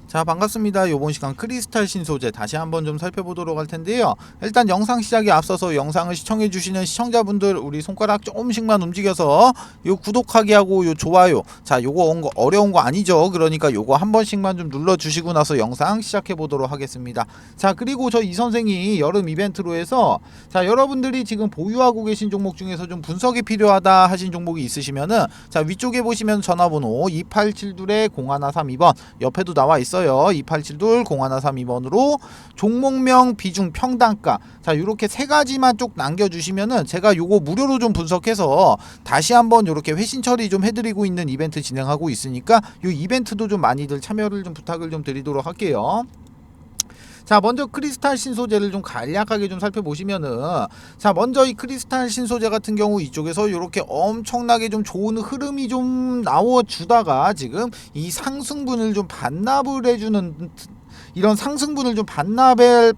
자, 반갑습니다. 요번 시간 크리스탈 신소재 다시 한번 좀 살펴보도록 할 텐데요. 일단 영상 시작에 앞서서 영상을 시청해 주시는 시청자분들, 우리 손가락 조금씩만 움직여서 요 구독하기 하고 요 좋아요, 자 요거 어려운 거 아니죠. 그러니까 요거 한 번씩만 좀 눌러 주시고 나서 영상 시작해 보도록 하겠습니다. 자, 그리고 저 이 선생이 여름 이벤트로 해서, 자 여러분들이 지금 보유하고 계신 종목 중에서 좀 분석이 필요하다 하신 종목이 있으시면은, 자 위쪽에 보시면 전화번호 2872-0132번 옆에도 나와 있어요. 2872-0132번으로 종목명, 비중, 평단가, 자 요렇게 세 가지만 쭉 남겨주시면은 제가 요거 무료로 좀 분석해서 다시 한번 요렇게 회신 처리 좀 해드리고 있는 이벤트 진행하고 있으니까 요 이벤트도 좀 많이들 참여를 좀 부탁을 좀 드리도록 할게요. 자, 먼저 크리스탈 신소재를 좀 간략하게 좀 살펴보시면은, 자 먼저 이 크리스탈 신소재 같은 경우 이쪽에서 이렇게 엄청나게 좀 좋은 흐름이 좀 나와주다가 지금 이 상승분을 좀 반납을 해주는, 이런 상승분을 좀 반납을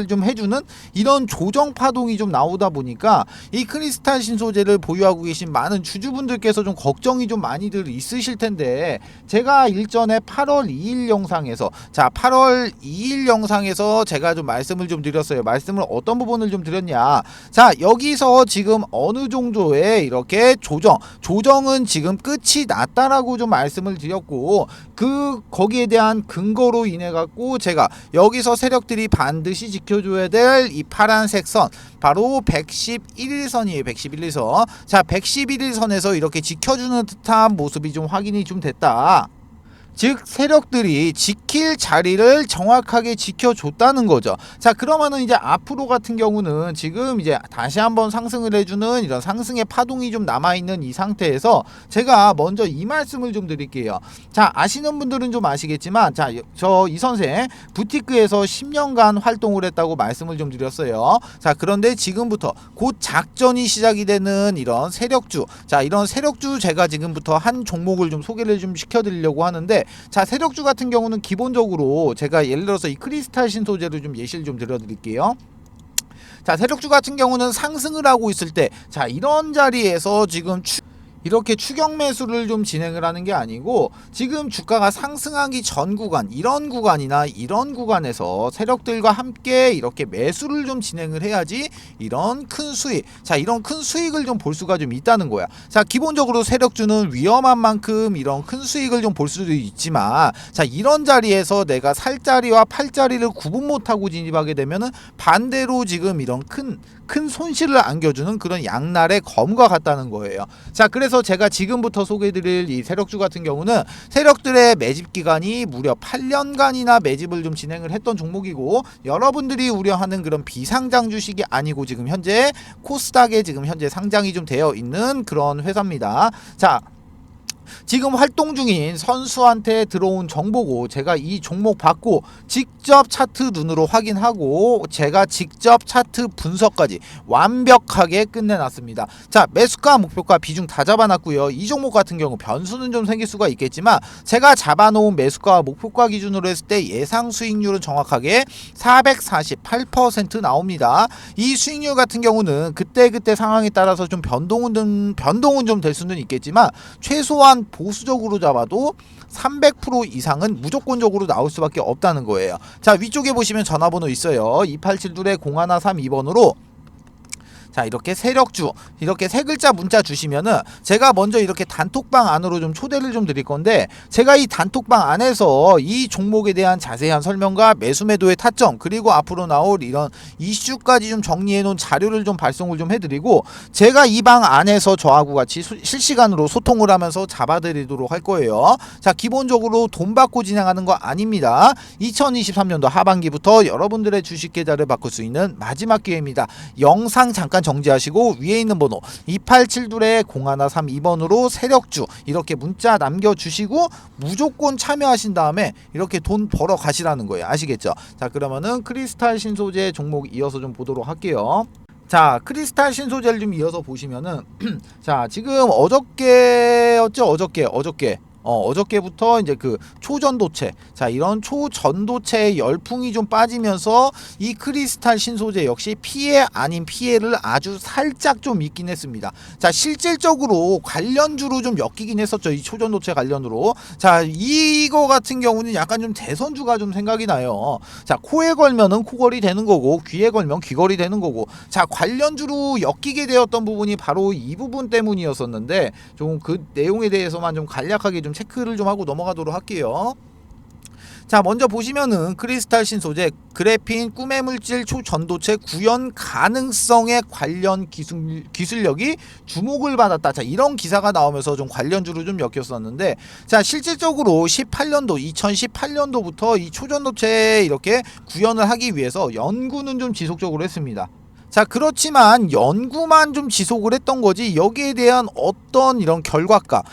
좀 해주는 이런 조정 파동이 좀 나오다 보니까 이 크리스탈 신소재를 보유하고 계신 많은 주주분들께서 좀 걱정이 좀 많이들 있으실 텐데, 제가 일전에 8월 2일 영상에서, 자 8월 2일 영상에서 제가 좀 말씀을 좀 드렸어요. 말씀을 어떤 부분을 좀 드렸냐, 자 여기서 지금 어느 정도의 이렇게 조정은 지금 끝이 났다라고 좀 말씀을 드렸고, 거기에 대한 근거로 인해 갖고 제가 여기서 세력들이 반드시 지켜줘야 될 이 파란색 선, 바로 111일선이에요. 111일선. 자 111일선에서 이렇게 지켜주는 듯한 모습이 좀 확인이 좀 됐다. 즉 세력들이 지킬 자리를 정확하게 지켜줬다는 거죠. 자 그러면은 이제 앞으로 같은 경우는 지금 이제 다시 한번 상승을 해주는 이런 상승의 파동이 좀 남아있는 이 상태에서 제가 먼저 이 말씀을 좀 드릴게요. 자 아시는 분들은 좀 아시겠지만, 자 저 이 선생 부티크에서 10년간 활동을 했다고 말씀을 좀 드렸어요. 자 그런데 지금부터 곧 작전이 시작이 되는 이런 세력주, 자 이런 세력주 제가 지금부터 한 종목을 좀 소개를 좀 시켜드리려고 하는데, 자 세력주 같은 경우는 기본적으로 제가 예를 들어서 이 크리스탈 신소재를 좀 예시를 좀 들어드릴게요. 자 세력주 같은 경우는 상승을 하고 있을 때, 자 이런 자리에서 지금 이렇게 추격 매수를 좀 진행을 하는 게 아니고, 지금 주가가 상승하기 전 구간, 이런 구간이나 이런 구간에서 세력들과 함께 이렇게 매수를 좀 진행을 해야지 이런 큰 수익, 자 이런 큰 수익을 좀 볼 수가 좀 있다는 거야. 자 기본적으로 세력주는 위험한 만큼 이런 큰 수익을 좀 볼 수도 있지만, 자 이런 자리에서 내가 살 자리와 팔 자리를 구분 못하고 진입하게 되면은 반대로 지금 이런 큰 손실을 안겨주는 그런 양날의 검과 같다는 거예요. 자 그래서 제가 지금부터 소개해드릴 이 세력주 같은 경우는 세력들의 매집 기간이 무려 8년간이나 매집을 좀 진행을 했던 종목이고, 여러분들이 우려하는 그런 비상장 주식이 아니고 지금 현재 코스닥에 지금 현재 상장이 좀 되어 있는 그런 회사입니다. 자 지금 활동 중인 선수한테 들어온 정보고, 제가 이 종목 받고 직접 차트 눈으로 확인하고 제가 직접 차트 분석까지 완벽하게 끝내놨습니다. 자 매수가, 목표가, 비중 다 잡아놨고요. 이 종목 같은 경우 변수는 좀 생길 수가 있겠지만 제가 잡아놓은 매수가, 목표가 기준으로 했을 때 예상 수익률은 정확하게 448% 나옵니다. 이 수익률 같은 경우는 그때 상황에 따라서 좀 변동은 좀 될 수는 있겠지만 최소한 보수적으로 잡아도 300% 이상은 무조건적으로 나올 수밖에 없다는 거예요. 자 위쪽에 보시면 전화번호 있어요. 2872-0132번으로 자 이렇게 세력주, 이렇게 세 글자 문자 주시면은 제가 먼저 이렇게 단톡방 안으로 좀 초대를 좀 드릴 건데, 제가 이 단톡방 안에서 이 종목에 대한 자세한 설명과 매수 매도의 타점, 그리고 앞으로 나올 이런 이슈까지 좀 정리해 놓은 자료를 좀 발송을 좀 해드리고, 제가 이 방 안에서 저하고 같이 실시간으로 소통을 하면서 잡아드리도록 할 거예요. 자 기본적으로 돈 받고 진행하는 거 아닙니다. 2023년도 하반기부터 여러분들의 주식 계좌를 바꿀 수 있는 마지막 기회입니다. 영상 잠깐 정지하시고 위에 있는 번호 2872-0132번으로 세력주 이렇게 문자 남겨주시고 무조건 참여하신 다음에 이렇게 돈 벌어 가시라는 거예요. 아시겠죠? 자 그러면은 크리스탈 신소재 종목 이어서 좀 보도록 할게요. 자 크리스탈 신소재를 좀 이어서 보시면은 자 지금 어저께였죠. 어저께부터 이제 그 초전도체, 자, 이런 초전도체의 열풍이 좀 빠지면서 이 크리스탈 신소재 역시 피해 아닌 피해를 아주 살짝 좀 있긴 했습니다. 자, 실질적으로 관련주로 좀 엮이긴 했었죠. 이 초전도체 관련으로. 자, 이거 같은 경우는 약간 좀 대선주가 좀 생각이 나요. 자, 코에 걸면은 코걸이 되는 거고 귀에 걸면 귀걸이 되는 거고, 자, 관련주로 엮이게 되었던 부분이 바로 이 부분 때문이었었는데 좀 그 내용에 대해서만 좀 간략하게 좀 체크를 좀 하고 넘어가도록 할게요. 자, 먼저 보시면은 크리스탈 신소재 그래핀 꿈의 물질 초전도체 구현 가능성에 관련 기술력이 주목을 받았다. 자, 이런 기사가 나오면서 좀 관련주로 좀 엮였었는데, 자, 실질적으로 2018년도부터 이 초전도체 이렇게 구현을 하기 위해서 연구는 좀 지속적으로 했습니다. 자, 그렇지만 연구만 좀 지속을 했던 거지 여기에 대한 어떤 이런 결과값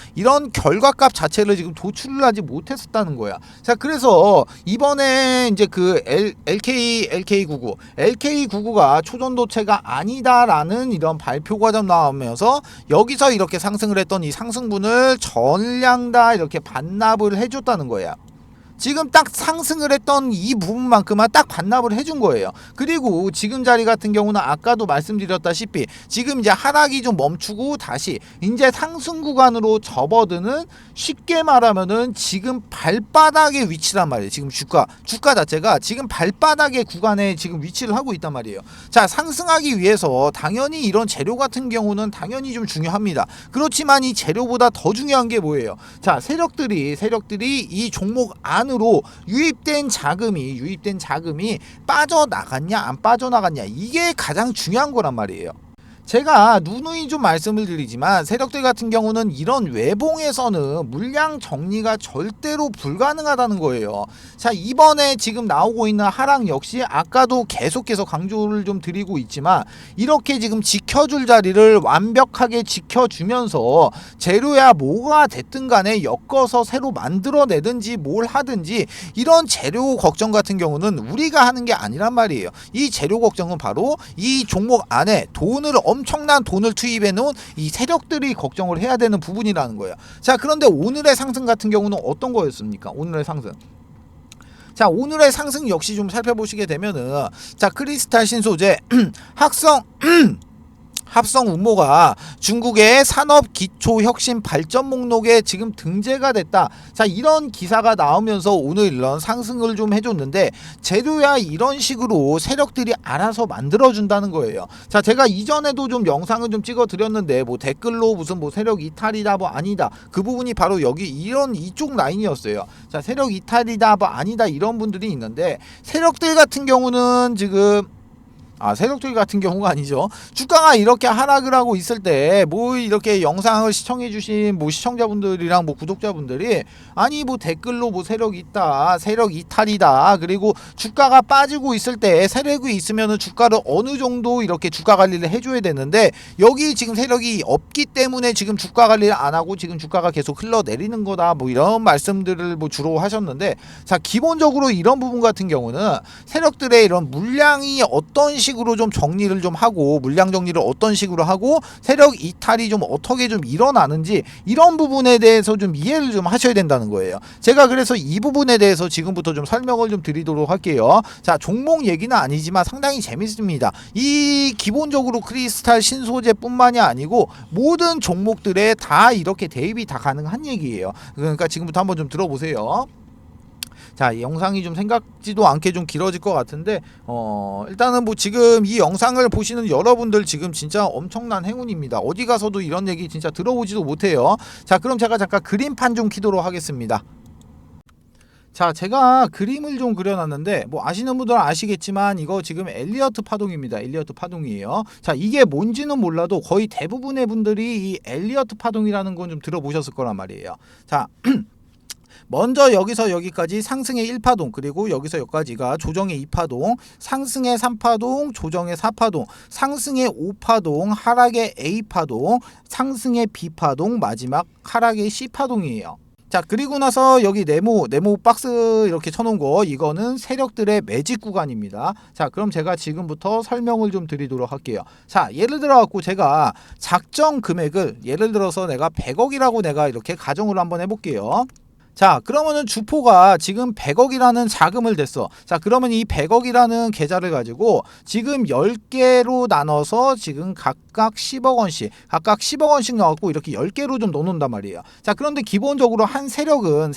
자체를 지금 도출을 하지 못했었다는 거야. 자, 그래서 이번에 이제 그 LK99가 초전도체가 아니다라는 이런 발표가 좀 나오면서 여기서 이렇게 상승을 했던 이 상승분을 전량 다 이렇게 반납을 해줬다는 거야. 지금 딱 상승을 했던 이 부분만큼만 딱 반납을 해준 거예요. 그리고 지금 자리 같은 경우는 아까도 말씀드렸다시피 지금 이제 하락이 좀 멈추고 다시 이제 상승 구간으로 접어드는, 쉽게 말하면은 지금 발바닥의 위치란 말이에요. 지금 주가 자체가 지금 발바닥의 구간에 지금 위치를 하고 있단 말이에요. 자, 상승하기 위해서 당연히 이런 재료 같은 경우는 당연히 좀 중요합니다. 그렇지만 이 재료보다 더 중요한 게 뭐예요? 자, 세력들이 이 종목 안으로 유입된 자금이 빠져나갔냐 안 빠져나갔냐, 이게 가장 중요한 거란 말이에요. 제가 누누이 좀 말씀을 드리지만 세력들 같은 경우는 이런 외봉에서는 물량 정리가 절대로 불가능하다는 거예요. 자, 이번에 지금 나오고 있는 하락 역시 아까도 계속해서 강조를 좀 드리고 있지만 이렇게 지금 지켜줄 자리를 완벽하게 지켜주면서 재료야 뭐가 됐든 간에 엮어서 새로 만들어내든지 뭘 하든지 이런 재료 걱정 같은 경우는 우리가 하는 게 아니란 말이에요. 이 재료 걱정은 바로 이 종목 안에 엄청난 돈을 투입해 놓은 이 세력들이 걱정을 해야 되는 부분이라는 거예요. 자, 그런데 오늘의 상승 같은 경우는 어떤 거였습니까? 오늘의 상승. 자, 오늘의 상승 역시 좀 살펴보시게 되면은, 자, 크리스탈 신소재 합성 운모가 중국의 산업 기초 혁신 발전 목록에 지금 등재가 됐다. 자, 이런 기사가 나오면서 오늘 이런 상승을 좀 해줬는데, 재료야 이런 식으로 세력들이 알아서 만들어준다는 거예요. 자, 제가 이전에도 좀 영상을 좀 찍어 드렸는데 뭐 댓글로 무슨 뭐 세력 이탈이다 뭐 아니다, 그 부분이 바로 여기 이쪽 라인이었어요. 자, 세력 이탈이다 뭐 아니다 이런 분들이 있는데, 세력들 같은 경우는 지금 세력들 같은 경우가 아니죠. 주가가 이렇게 하락을 하고 있을 때 뭐 이렇게 영상을 시청해주신 뭐 시청자분들이랑 뭐 구독자분들이 아니 뭐 댓글로 뭐 세력 있다, 세력 이탈이다, 그리고 주가가 빠지고 있을 때 세력이 있으면은 주가를 어느 정도 이렇게 주가 관리를 해줘야 되는데, 여기 지금 세력이 없기 때문에 지금 주가 관리를 안 하고 지금 주가가 계속 흘러내리는 거다, 뭐 이런 말씀들을 뭐 주로 하셨는데, 자, 기본적으로 이런 부분 같은 경우는 세력들의 이런 물량이 어떤 식으로 좀 정리를 좀 하고, 물량 정리를 어떤 식으로 하고 세력 이탈이 좀 어떻게 좀 일어나는지 이런 부분에 대해서 좀 이해를 좀 하셔야 된다는 거예요. 제가 그래서 이 부분에 대해서 지금부터 좀 설명을 좀 드리도록 할게요. 자, 종목 얘기는 아니지만 상당히 재밌습니다. 이 기본적으로 크리스탈 신소재뿐만이 아니고 모든 종목들에 다 이렇게 대입이 다 가능한 얘기예요. 그러니까 지금부터 한번 좀 들어보세요. 자, 이 영상이 좀 생각지도 않게 좀 길어질 것 같은데, 일단은 뭐 지금 이 영상을 보시는 여러분들 지금 진짜 엄청난 행운입니다. 어디 가서도 이런 얘기 진짜 들어보지도 못해요. 자, 그럼 제가 잠깐 그림판 좀 키도록 하겠습니다. 자, 제가 그림을 좀 그려놨는데 뭐 아시는 분들은 아시겠지만 이거 지금 엘리어트 파동입니다. 엘리어트 파동이에요. 자, 이게 뭔지는 몰라도 거의 대부분의 분들이 이 엘리어트 파동이라는 건 좀 들어보셨을 거란 말이에요. 자, 먼저 여기서 여기까지 상승의 1파동, 그리고 여기서 여기까지가 조정의 2파동, 상승의 3파동, 조정의 4파동, 상승의 5파동, 하락의 A파동, 상승의 B파동, 마지막 하락의 C파동이에요. 자, 그리고 나서 여기 네모 박스 이렇게 쳐놓은 거, 이거는 세력들의 매직 구간입니다. 자, 그럼 제가 지금부터 설명을 좀 드리도록 할게요. 자, 예를 들어 갖고 제가 작정 금액을 예를 들어서 내가 100억이라고 내가 이렇게 가정을 한번 해볼게요. 자, 그러면은 주포가 지금 100억이라는 자금을 댔어. 자, 그러면 이 100억이라는 계좌를 가지고 지금 10개로 나눠서 지금 각각 10억 원씩, 각각 10억 원씩 넣었고 이렇게 10개로 좀 넣어놓는단 말이에요. 자, 그런데 기본적으로 한 세력은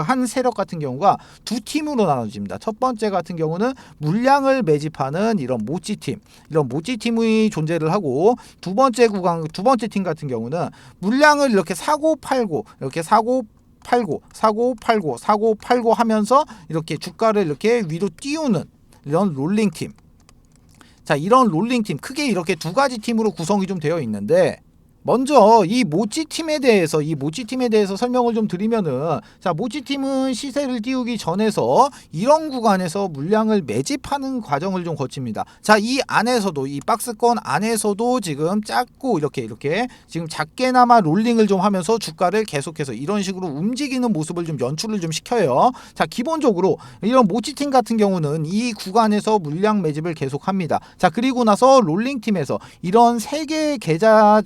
한 세력 같은 경우가 두 팀으로 나눠집니다. 첫 번째 같은 경우는 물량을 매집하는 이런 모찌팀, 이런 모찌팀이 존재를 하고, 두 번째 팀 같은 경우는 물량을 이렇게 사고 팔고 하면서 이렇게 주가를 이렇게 위로 띄우는 이런 롤링팀. 자, 이런 롤링팀, 크게 이렇게 두 가지 팀으로 구성이 좀 되어 있는데, 먼저 이 모찌팀에 대해서 설명을 좀 드리면은, 자, 모찌팀은 시세를 띄우기 전에서 이런 구간에서 물량을 매집하는 과정을 좀 거칩니다. 자, 이 안에서도, 이 박스권 안에서도 지금 작고 이렇게 지금 작게나마 롤링을 좀 하면서 주가를 계속해서 이런 식으로 움직이는 모습을 좀 연출을 좀 시켜요. 자, 기본적으로 이런 모찌팀 같은 경우는 이 구간에서 물량 매집을 계속합니다. 자, 그리고 나서 롤링팀에서 이런 세 개의 계좌,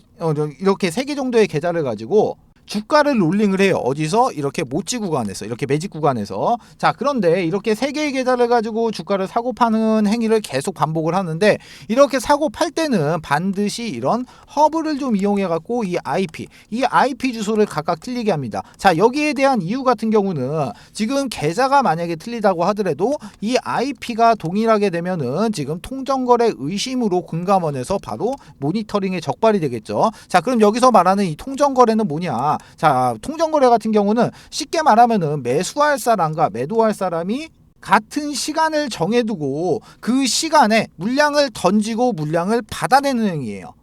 이렇게 3개 정도의 계좌를 가지고 주가를 롤링을 해요. 어디서? 이렇게 모찌 구간에서, 이렇게 매집 구간에서. 자, 그런데 이렇게 3개의 계좌를 가지고 주가를 사고 파는 행위를 계속 반복을 하는데, 이렇게 사고 팔 때는 반드시 이런 허브를 좀 이용해 갖고 이 IP 주소를 각각 틀리게 합니다. 자, 여기에 대한 이유 같은 경우는 지금 계좌가 만약에 틀리다고 하더라도 이 IP가 동일하게 되면은 지금 통정거래 의심으로 금감원에서 바로 모니터링에 적발이 되겠죠. 자, 그럼 여기서 말하는 이 통정거래는 뭐냐? 자, 통정거래 같은 경우는 쉽게 말하면은 매수할 사람과 매도할 사람이 같은 시간을 정해두고 그 시간에 물량을 던지고 물량을 받아내는 행위예요.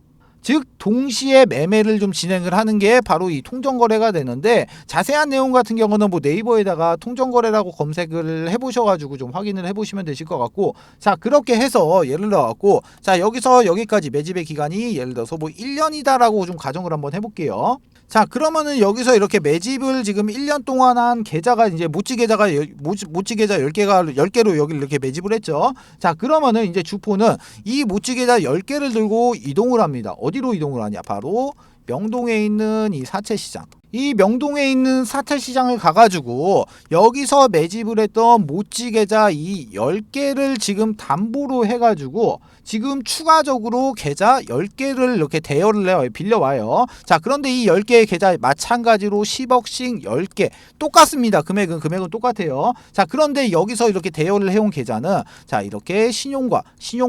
즉 동시에 매매를 좀 진행을 하는 게 바로 이 통정거래가 되는데, 자세한 내용 같은 경우는 뭐 네이버에다가 통정거래라고 검색을 해보셔가지고 좀 확인을 해보시면 되실 것 같고, 자, 그렇게 해서 예를 들어갖고, 자, 여기서 여기까지 매집의 기간이 예를 들어서 뭐 1년이다라고 좀 가정을 한번 해볼게요. 자, 그러면은 여기서 이렇게 매집을 지금 1년 동안 한 계좌가 이제 모찌 계좌 10개로 여기 이렇게 매집을 했죠. 자, 그러면은 이제 주포는 이 모찌 계좌 10개를 들고 이동을 합니다. 어디로 이동을 하냐? 바로 명동에 있는 이 사채시장. 이 명동에 있는 사채시장을 가가지고 여기서 매집을 했던 모찌 계좌 이 10개를 지금 담보로 해가지고 지금 추가적으로 계좌 10개를 이렇게 대여를 해요. 빌려와요. 자, 그런데 이 10개의 계좌 마찬가지로 10억씩 10개 똑같습니다. 금액은 똑같아요. 자, 그런데 여기서 이렇게 대여를 해온 계좌는, 자, 이렇게 신용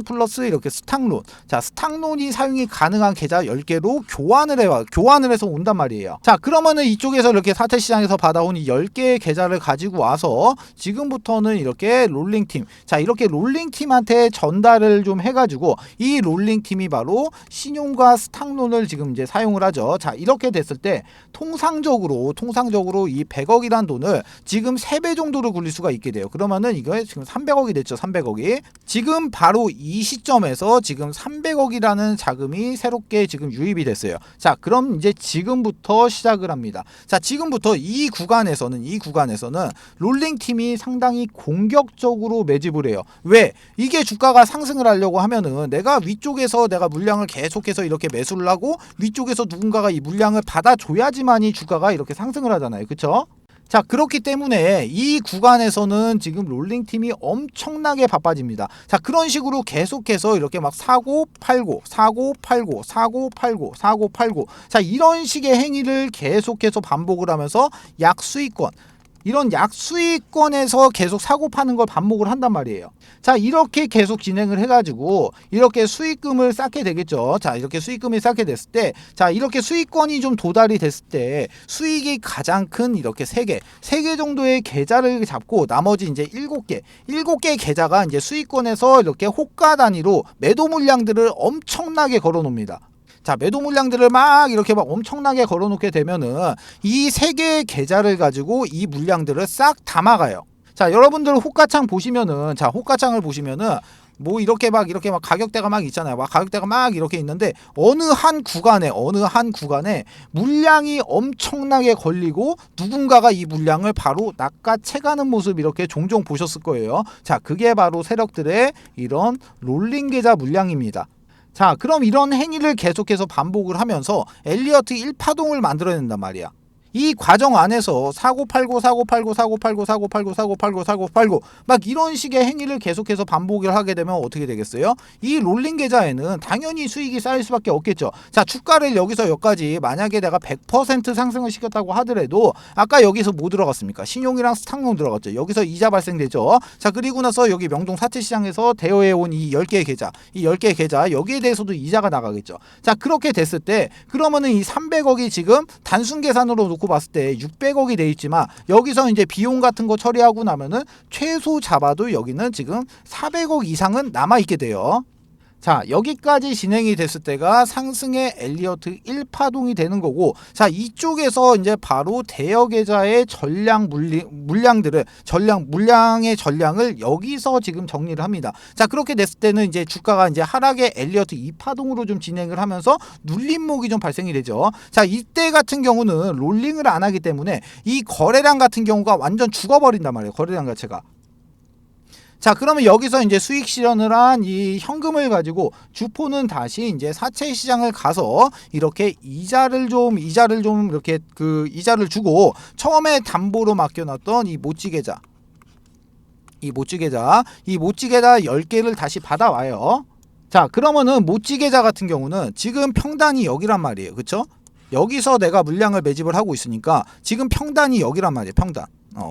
플러스 이렇게 스탁론, 자, 스탁론이 사용이 가능한 계좌 10개로 교환을 해서 온단 말이에요. 자, 그러면은 이쪽에서 이렇게 사채시장에서 받아온 이 10개의 계좌를 가지고 와서 지금부터는 이렇게 롤링팀, 자, 이렇게 롤링팀한테 전달을 좀 해가지고 이 롤링팀이 바로 신용과 스탁론을 지금 이제 사용을 하죠. 자, 이렇게 됐을 때 통상적으로 이 100억이란 돈을 지금 3배 정도로 굴릴 수가 있게 돼요. 그러면은 이거 지금 300억이 됐죠. 300억이. 지금 바로 이 시점에서 지금 300억이라는 자금이 새롭게 지금 유입이 됐어요. 자, 그럼 이제 지금부터 시작을 합니다. 자, 지금부터 이 구간에서는 롤링팀이 상당히 공격적으로 매집을 해요. 왜? 이게 주가가 상승을 하려고 하면은 내가 위쪽에서 내가 물량을 계속해서 이렇게 매수를 하고 위쪽에서 누군가가 이 물량을 받아줘야지만이 주가가 이렇게 상승을 하잖아요. 그쵸? 자, 그렇기 때문에 이 구간에서는 지금 롤링팀이 엄청나게 바빠집니다. 자, 그런 식으로 계속해서 이렇게 막 사고 팔고 자, 이런 식의 행위를 계속해서 반복을 하면서 이런 약수익권에서 계속 사고 파는 걸 반복을 한단 말이에요. 자, 이렇게 계속 진행을 해가지고 이렇게 수익금을 쌓게 되겠죠. 자, 이렇게 수익금이 쌓게 됐을 때, 자, 이렇게 수익권이 좀 도달이 됐을 때 수익이 가장 큰 이렇게 3개 정도의 계좌를 잡고 나머지 이제 7개 계좌가 이제 수익권에서 이렇게 호가 단위로 매도 물량들을 엄청나게 걸어 놓습니다. 자, 매도 물량들을 막 이렇게 막 엄청나게 걸어놓게 되면은 이 3개의 계좌를 가지고 이 물량들을 싹 담아가요. 자, 여러분들 호가창을 보시면은 뭐 이렇게 막 가격대가 막 있잖아요. 막 가격대가 막 이렇게 있는데 어느 한 구간에 물량이 엄청나게 걸리고 누군가가 이 물량을 바로 낚아채가는 모습 이렇게 종종 보셨을 거예요. 자, 그게 바로 세력들의 이런 롤링 계좌 물량입니다. 자, 그럼 이런 행위를 계속해서 반복을 하면서 엘리어트 1파동을 만들어낸단 말이야. 이 과정 안에서 사고 팔고 사고 팔고 사고 팔고 사고 팔고 사고 팔고 사고 팔고 막 이런 식의 행위를 계속해서 반복을 하게 되면 어떻게 되겠어요? 이 롤링 계좌에는 당연히 수익이 쌓일 수밖에 없겠죠. 자, 주가를 여기서 여기까지 만약에 내가 100% 상승을 시켰다고 하더라도 아까 여기서 뭐 들어갔습니까? 신용이랑 스탁용 들어갔죠. 여기서 이자 발생되죠. 자, 그리고 나서 여기 명동 사채시장에서 대여해온 이 10개의 계좌, 이 10개의 계좌 여기에 대해서도 이자가 나가겠죠. 자, 그렇게 됐을 때 그러면은 이 300억이 지금 단순 계산으로 놓고 봤을 때 600억이 돼 있지만 여기서 이제 비용 같은 거 처리하고 나면은 최소 잡아도 여기는 지금 400억 이상은 남아 있게 돼요. 자, 여기까지 진행이 됐을 때가 상승의 엘리어트 1파동이 되는 거고, 자, 이쪽에서 이제 바로 대여 계좌의 물량의 전량을 여기서 지금 정리를 합니다. 자, 그렇게 됐을 때는 이제 주가가 이제 하락의 엘리어트 2파동으로 좀 진행을 하면서 눌림목이 좀 발생이 되죠. 자, 이때 같은 경우는 롤링을 안 하기 때문에 이 거래량 같은 경우가 완전 죽어버린단 말이에요. 거래량 자체가. 자, 그러면 여기서 이제 수익 실현을 한 이 현금을 가지고 주포는 다시 이제 사채 시장을 가서 이렇게 이자를 좀 이렇게 그 이자를 주고 처음에 담보로 맡겨놨던 이 모찌 계좌 10개를 다시 받아와요. 자, 그러면은 모찌 계좌 같은 경우는 지금 평단이 여기란 말이에요. 그쵸? 여기서 내가 물량을 매집을 하고 있으니까 지금 평단이 여기란 말이에요.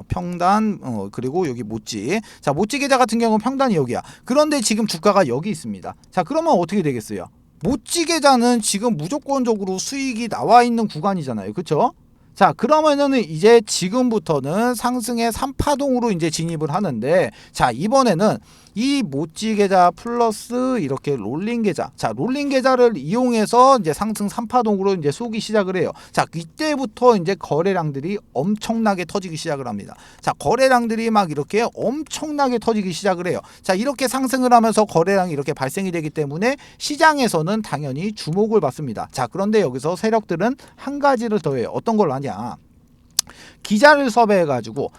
평단 그리고 여기 모찌. 자, 모찌 계좌 같은 경우는 평단이 여기야. 그런데 지금 주가가 여기 있습니다. 자, 그러면 어떻게 되겠어요? 모찌 계좌는 지금 무조건적으로 수익이 나와 있는 구간이잖아요. 그렇죠? 자, 그러면은 이제 지금부터는 상승의 3파동으로 이제 진입을 하는데, 자, 이번에는 이 모찌 계좌 플러스 이렇게 롤링 계좌. 자, 롤링 계좌를 이용해서 이제 상승 3파동으로 이제 쏘기 시작을 해요. 자, 이때부터 이제 거래량들이 엄청나게 터지기 시작을 합니다. 자, 거래량들이 막 이렇게 엄청나게 터지기 시작을 해요. 자, 이렇게 상승을 하면서 거래량이 이렇게 발생이 되기 때문에 시장에서는 당연히 주목을 받습니다. 자, 그런데 여기서 세력들은 한 가지를 더 해요. 어떤 걸 하냐? 기자를 섭외해가지고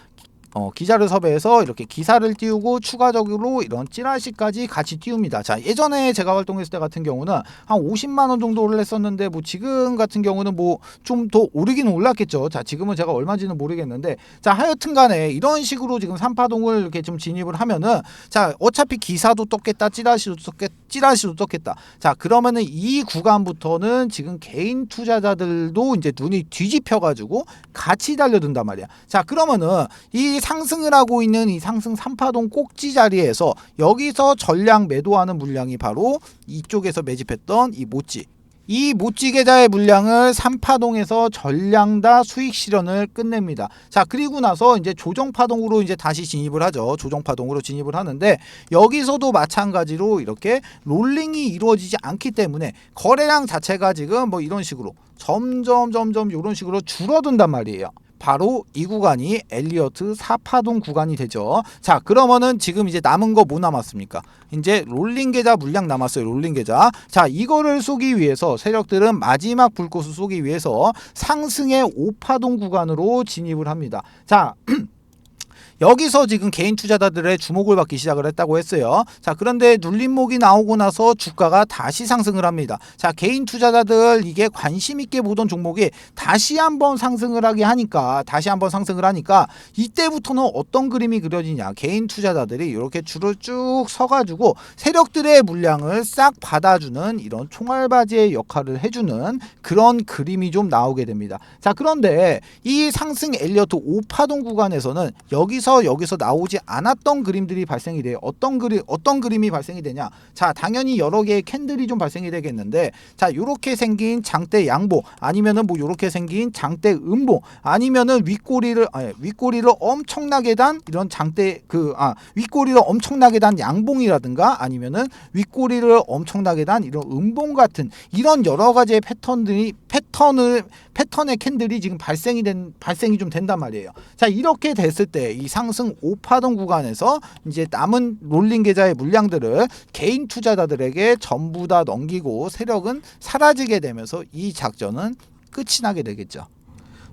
기자를 섭외해서 이렇게 기사를 띄우고 추가적으로 이런 찌라시까지 같이 띄웁니다. 자, 예전에 제가 활동했을 때 같은 경우는 한 50만 원 정도 올랐었는데 뭐 지금 같은 경우는 뭐 좀 더 오르기는 올랐겠죠. 자, 지금은 제가 얼마인지는 모르겠는데, 자, 하여튼 간에 이런 식으로 지금 3파동을 이렇게 좀 진입을 하면은, 자, 어차피 기사도 떴겠다, 찌라시도 떴겠다. 자, 그러면은 이 구간부터는 지금 개인 투자자들도 이제 눈이 뒤집혀 가지고 같이 달려든단 말이야. 자, 그러면은 이 상승을 하고 있는 이 상승 3파동 꼭지 자리에서 여기서 전량 매도하는 물량이 바로 이쪽에서 매집했던 이 모찌 계좌의 물량을 3파동에서 전량 다 수익 실현을 끝냅니다. 자, 그리고 나서 이제 조정파동으로 이제 다시 진입을 하죠. 조정파동으로 진입을 하는데, 여기서도 마찬가지로 이렇게 롤링이 이루어지지 않기 때문에 거래량 자체가 지금 뭐 이런 식으로 점점 이런 식으로 줄어든단 말이에요. 바로 이 구간이 엘리어트 4파동 구간이 되죠. 자, 그러면은 지금 이제 남은 거 뭐 남았습니까? 이제 롤링 계좌 물량 남았어요. 롤링 계좌. 자, 이거를 쏘기 위해서 세력들은 마지막 불꽃을 쏘기 위해서 상승의 5파동 구간으로 진입을 합니다. 자, 여기서 지금 개인 투자자들의 주목을 받기 시작을 했다고 했어요. 자, 그런데 눌림목이 나오고 나서 주가가 다시 상승을 합니다. 자, 개인 투자자들 이게 관심 있게 보던 종목이 다시 한번 상승을 하니까 이때부터는 어떤 그림이 그려지냐? 개인 투자자들이 이렇게 줄을 쭉 서가지고 세력들의 물량을 싹 받아주는 이런 총알바지의 역할을 해주는 그런 그림이 좀 나오게 됩니다. 자, 그런데 이 상승 엘리어트 5파동 구간에서는 여기서 나오지 않았던 그림들이 발생이 돼요. 어떤 그림이 발생이 되냐? 자, 당연히 여러 개의 캔들이 좀 발생이 되겠는데, 자, 요렇게 생긴 장대 양봉, 아니면은 뭐 요렇게 생긴 장대 음봉, 아니면은 윗꼬리를 엄청나게 단 이런 윗꼬리를 엄청나게 단 양봉이라든가, 아니면은 윗꼬리를 엄청나게 단 이런 음봉 같은 이런 여러 가지의 패턴의 캔들이 지금 발생이 좀 된단 말이에요. 자, 이렇게 됐을 때 이 상승 5파동 구간에서 이제 남은 롤링 계좌의 물량들을 개인 투자자들에게 전부 다 넘기고 세력은 사라지게 되면서 이 작전은 끝이 나게 되겠죠.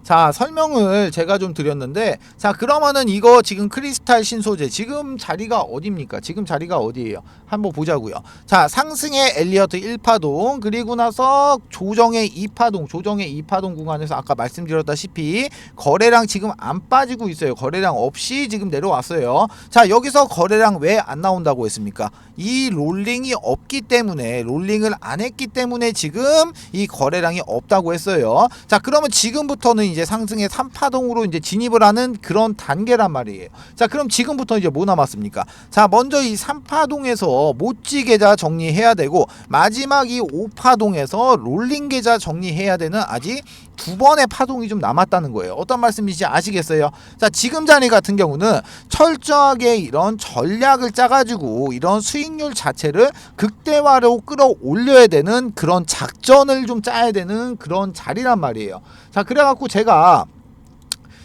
자, 설명을 제가 좀 드렸는데, 자, 그러면은 이거 지금 크리스탈 신소재 지금 자리가 어디입니까? 지금 자리가 어디예요? 한번 보자고요. 자, 상승의 엘리어트 1파동, 그리고 나서 조정의 2파동 구간에서 아까 말씀드렸다시피 거래량 지금 안 빠지고 있어요. 거래량 없이 지금 내려왔어요. 자, 여기서 거래량 왜 안 나온다고 했습니까? 이 롤링이 없기 때문에, 롤링을 안 했기 때문에 지금 이 거래량이 없다고 했어요. 자, 그러면 지금부터는 이제 상승의 3파동으로 이제 진입을 하는 그런 단계란 말이에요. 자, 그럼 지금부터 이제 뭐 남았습니까? 자, 먼저 이 3파동에서 모찌 계좌 정리해야 되고, 마지막 이 5파동에서 롤링 계좌 정리해야 되는 아직 두 번의 파동이 좀 남았다는 거예요. 어떤 말씀인지 아시겠어요? 자, 지금 자리 같은 경우는 철저하게 이런 전략을 짜가지고 이런 수익률 자체를 극대화로 끌어올려야 되는 그런 작전을 좀 짜야 되는 그런 자리란 말이에요. 자, 그래갖고 제가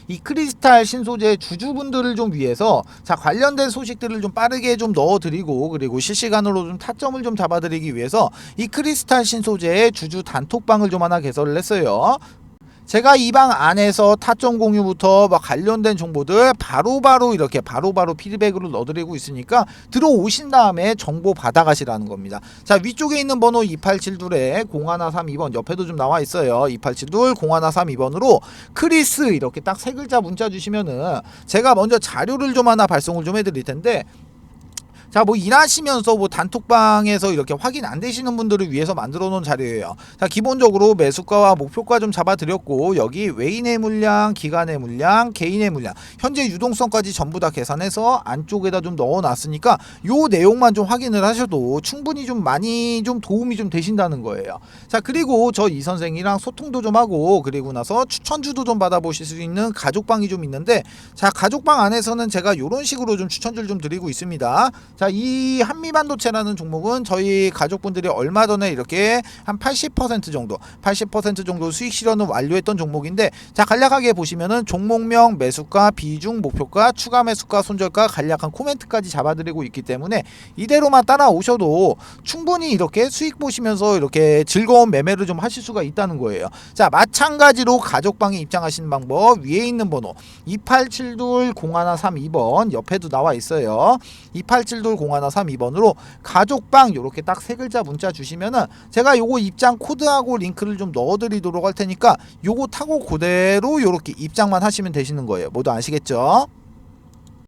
이 크리스탈 신소재 주주분들을 좀 위해서 자, 관련된 소식들을 좀 빠르게 좀 넣어드리고, 그리고 실시간으로 좀 타점을 좀 잡아드리기 위해서 이 크리스탈 신소재의 주주 단톡방을 좀 하나 개설을 했어요. 제가 이 방 안에서 타점 공유부터 막 관련된 정보들 바로바로 이렇게 바로바로 피드백으로 넣어드리고 있으니까 들어오신 다음에 정보 받아가시라는 겁니다. 자, 위쪽에 있는 번호 2872에 0132번 옆에도 좀 나와 있어요. 2872 0132번으로 크리스 이렇게 딱 세 글자 문자 주시면은 제가 먼저 자료를 좀 하나 발송을 좀 해드릴 텐데, 자, 뭐 일하시면서 뭐 단톡방에서 이렇게 확인 안 되시는 분들을 위해서 만들어 놓은 자료예요. 자, 기본적으로 매수가와 목표가 좀 잡아 드렸고, 여기 외인의 물량, 기간의 물량, 개인의 물량, 현재 유동성까지 전부 다 계산해서 안쪽에다 좀 넣어 놨으니까 요 내용만 좀 확인을 하셔도 충분히 좀 많이 좀 도움이 좀 되신다는 거예요. 자, 그리고 저 이 선생이랑 소통도 좀 하고, 그리고 나서 추천주도 좀 받아보실 수 있는 가족방이 좀 있는데, 자, 가족방 안에서는 제가 요런 식으로 좀 추천주를 좀 드리고 있습니다. 자, 이 한미반도체라는 종목은 저희 가족분들이 얼마 전에 이렇게 한 80% 정도 수익 실현을 완료했던 종목인데, 자, 간략하게 보시면은 종목명, 매수가, 비중, 목표가, 추가 매수가, 손절가 간략한 코멘트까지 잡아드리고 있기 때문에 이대로만 따라오셔도 충분히 이렇게 수익 보시면서 이렇게 즐거운 매매를 좀 하실 수가 있다는 거예요. 자, 마찬가지로 가족방에 입장하시는 방법, 위에 있는 번호 2872 0132번 옆에도 나와 있어요. 2872 0132번으로 가족방 요렇게 딱 세 글자 문자 주시면은 제가 요거 입장 코드하고 링크를 좀 넣어드리도록 할 테니까 요거 타고 그대로 요렇게 입장만 하시면 되시는 거예요. 모두 아시겠죠?